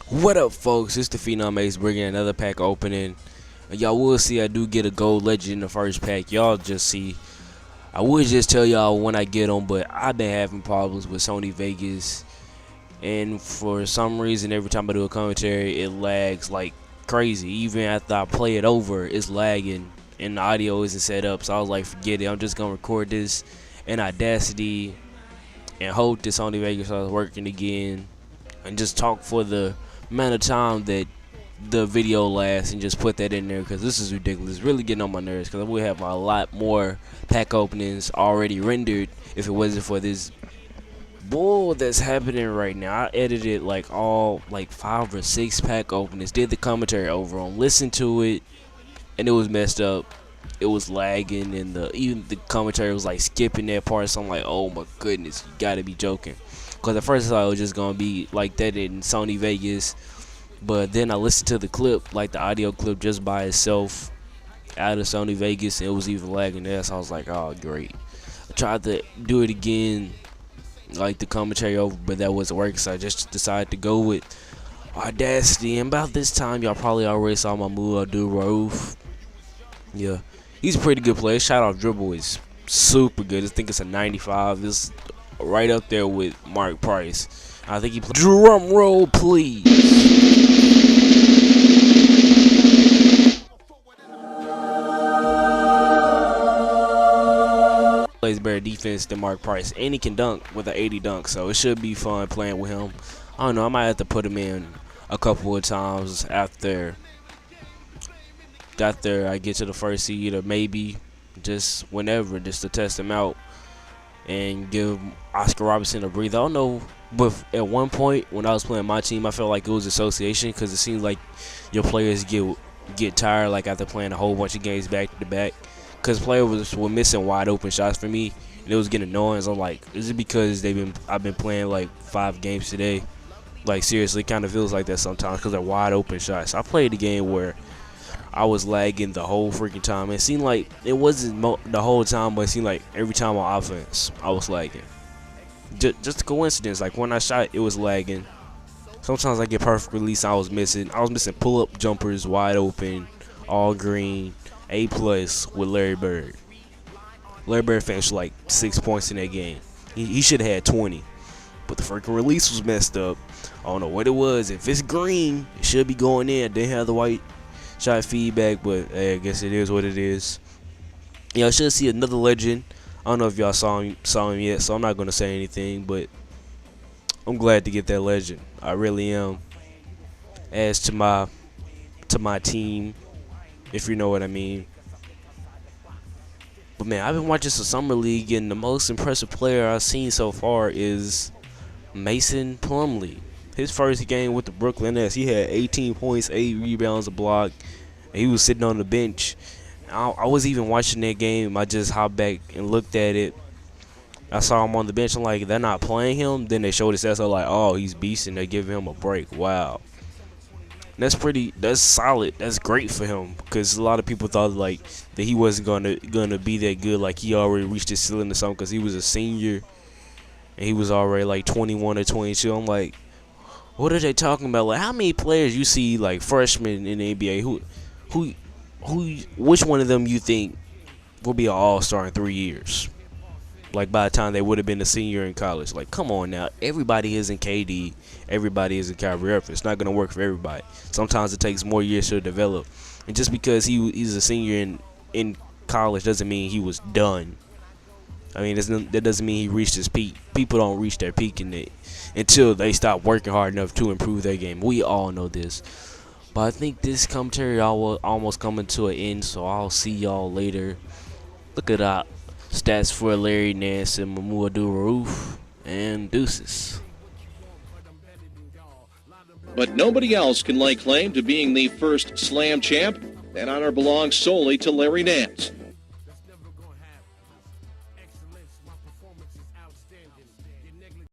What up, folks? It's the Phenom Ace bringing another pack opening. Y'all will see I do get a gold legend in the first pack. Y'all just see. I would just tell y'all when I get them, but I've been having problems with Sony Vegas, and for some reason, every time I do a commentary, it lags like crazy. Even after I play it over, it's lagging, and the audio isn't set up. So I was like, forget it. I'm just gonna record this in Audacity and hope that Sony Vegas starts working again, and just talk for the amount of time that the video lasts and just put that in there, because this is ridiculous. It's really getting on my nerves, because we have a lot more pack openings already rendered if it wasn't for this bull that's happening right now. I edited like 5 or 6 pack openings, did the commentary over them, listened to it, and it was messed up. It was lagging, and even the commentary was like skipping that part. So I'm like, oh my goodness, you gotta be joking. Because at first I thought it was just gonna be like that in Sony Vegas, but then I listened to the clip, like the audio clip just by itself out of Sony Vegas, and it was even lagging there. So I was like, oh great. I tried to do it again, like the commentary over, but that wasn't working. So I just decided to go with Audacity. And about this time, y'all probably already saw my move, do Rauf. Yeah, he's a pretty good player. Shot off dribble is super good. I think it's a 95. It's right up there with Mark Price. I think he plays. Drum roll, please. Plays better defense than Mark Price, and he can dunk with an 80 dunk, so it should be fun playing with him. I don't know, I might have to put him in a couple of times after I get to the first seed, or maybe just whenever, just to test him out and give Oscar Robertson a breather. I don't know, but at one point when I was playing my team, I felt like it was association, because it seems like your players get tired like after playing a whole bunch of games back to back, because players were missing wide open shots for me, and it was getting annoying. So I'm like, is it because I've been playing like 5 games today? Like seriously, kind of feels like that sometimes, because they're wide open shots. I played a game where I was lagging the whole freaking time. It seemed like it wasn't the whole time, but it seemed like every time on offense I was lagging. Just a coincidence. Like when I shot, it was lagging. Sometimes I get perfect release. I was missing pull-up jumpers, wide open, all green, A+ with Larry Bird. Larry Bird finished like 6 points in that game. He should have had 20, but the freaking release was messed up. I don't know what it was. If it's green, it should be going in. I didn't have the white shot feedback, but hey, I guess it is what it is. Y'all should see another legend. I don't know if y'all saw him yet, so I'm not gonna say anything, but I'm glad to get that legend. I really am. As to my team, if you know what I mean. But man, I've been watching some Summer League, and the most impressive player I've seen so far is Mason Plumlee. His first game with the Brooklyn Nets, he had 18 points, 8 rebounds, a block, and he was sitting on the bench. I was even watching that game. I just hopped back and looked at it. I saw him on the bench. I'm like, they're not playing him. Then they showed his stats. I'm like, oh, he's beast, and they're giving him a break. Wow. That's solid. That's great for him, because a lot of people thought like that he wasn't gonna be that good. Like he already reached his ceiling or something, because he was a senior and he was already like 21 or 22. I'm like, what are they talking about? Like, how many players you see like freshmen in the NBA which one of them you think will be an all-star in 3 years? Like by the time they would have been a senior in college. Like, come on now. Everybody isn't KD. Everybody isn't Kyrie Irving. It's not gonna work for everybody. Sometimes it takes more years to develop. And just because he's a senior in college doesn't mean he was done. I mean, that doesn't mean he reached his peak. People don't reach their peak until they stop working hard enough to improve their game. We all know this. But I think this commentary almost coming to an end, so I'll see y'all later. Look at that stats for Larry Nance and Mamadou Rauf, and deuces. But nobody else can lay claim to being the first Slam champ. That honor belongs solely to Larry Nance.